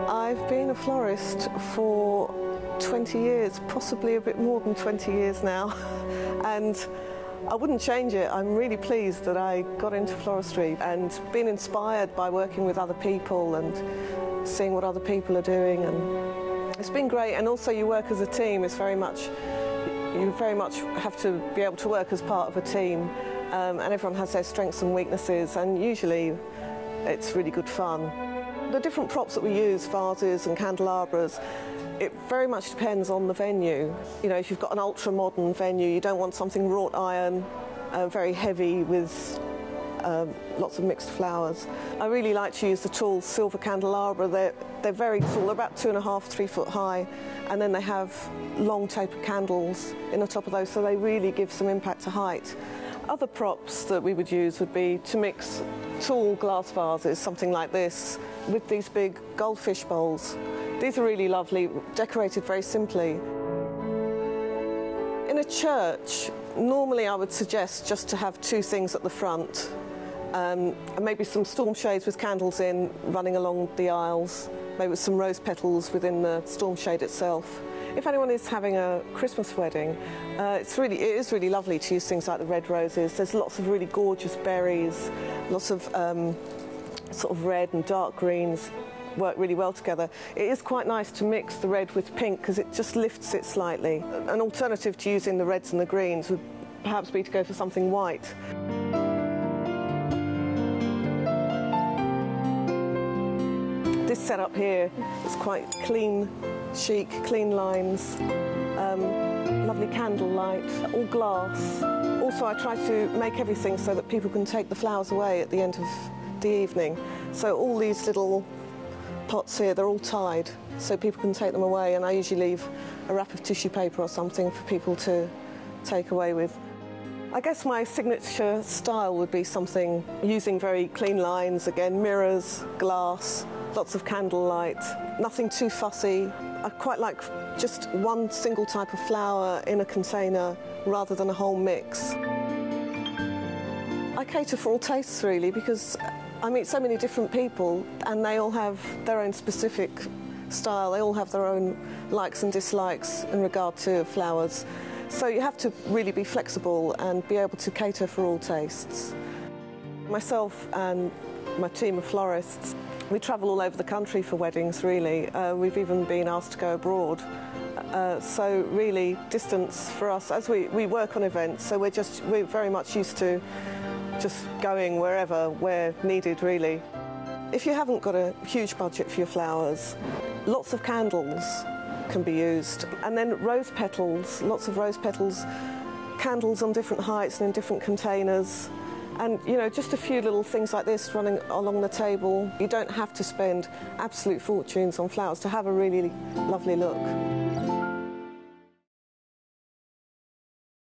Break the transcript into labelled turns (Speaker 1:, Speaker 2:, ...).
Speaker 1: I've been a florist for 20 years, possibly a bit more than 20 years now, and I wouldn't change it. I'm really pleased that I got into floristry and been inspired by working with other people and seeing what other people are doing, and it's been great. And also you work as a team. You very much have to be able to work as part of a team, and everyone has their strengths and weaknesses, and usually it's really good fun. The different props that we use, vases and candelabras, it very much depends on the venue. You know, if you've got an ultra-modern venue, you don't want something wrought iron, very heavy with lots of mixed flowers. I really like to use the tall silver candelabra. They're very tall, they're about 2.5, 3 foot high, and then they have long tapered candles in the top of those, so they really give some impact to height. Other props that we would use would be to mix tall glass vases, something like this, with these big goldfish bowls. These are really lovely, decorated very simply. In a church, normally I would suggest just to have 2 things at the front, and maybe some storm shades with candles in running along the aisles, maybe with some rose petals within the storm shade itself. If anyone is having a Christmas wedding, it is really lovely to use things like the red roses. There's lots of really gorgeous berries, lots of sort of red and dark greens work really well together. It is quite nice to mix the red with pink because it just lifts it slightly. An alternative to using the reds and the greens would perhaps be to go for something white. This setup here is quite clean, chic, clean lines, lovely candlelight, all glass. Also, I try to make everything so that people can take the flowers away at the end of the evening. So all these little pots here, they're all tied so people can take them away, and I usually leave a wrap of tissue paper or something for people to take away with. I guess my signature style would be something using very clean lines, again, mirrors, glass, lots of candlelight, nothing too fussy. I quite like just one single type of flower in a container rather than a whole mix. I cater for all tastes really, because I meet so many different people and they all have their own specific style, they all have their own likes and dislikes in regard to flowers. So you have to really be flexible and be able to cater for all tastes. Myself and my team of florists, we travel all over the country for weddings really. We've even been asked to go abroad. So really distance for us, as we work on events, so we're very much used to just going wherever we're needed really. If you haven't got a huge budget for your flowers, lots of candles can be used, and then rose petals, lots of rose petals, candles on different heights and in different containers, and you know, just a few little things like this running along the table. You don't have to spend absolute fortunes on flowers to have a really lovely look.